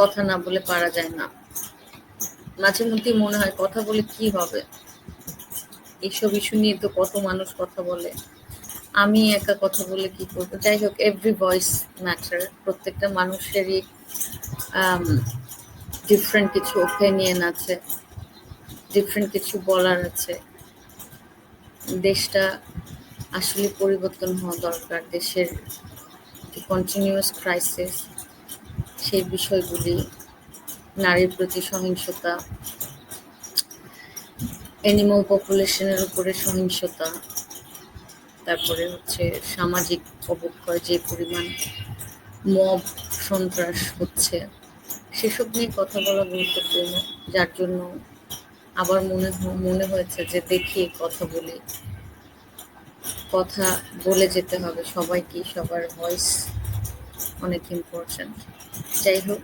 কথা না বলে পারা যায় না। মাঝে মধ্যেই মনে হয় কথা বলে কি হবে? এইসব ইস্যু নিয়ে তো কত মানুষ কথা বলে। আমি একা কথা বলে কি করব? যাই হোক, এভরি ভয়েস ম্যাটার। প্রত্যেকটা মানুষেরই আম ডিফারেন্ট কিছু ওপিনিয়ন আছে, ডিফারেন্ট কিছু বলার আছে। দেশটা আসলে পরিবর্তন হওয়া দরকার। দেশের যে কন্টিনিউয়াস ক্রাইসিস, সেই বিষয়গুলি, নারীর প্রতি সহিংসতা, অ্যানিমাল পপুলেশনের উপরে সহিংসতা, তারপরে হচ্ছে সামাজিক অবক্ষয়, যে পরিমাণ মব সন্ত্রাস হচ্ছে, সেসব নিয়ে কথা বলা গুরুত্বপূর্ণ। যার জন্য আবার মনে হয়েছে যে দেখি কথা বলি, কথা বলে যেতে হবে সবাইকে, সবার ভয়েস অনেক ইম্পর্ট্যান্ট। যাই হোক,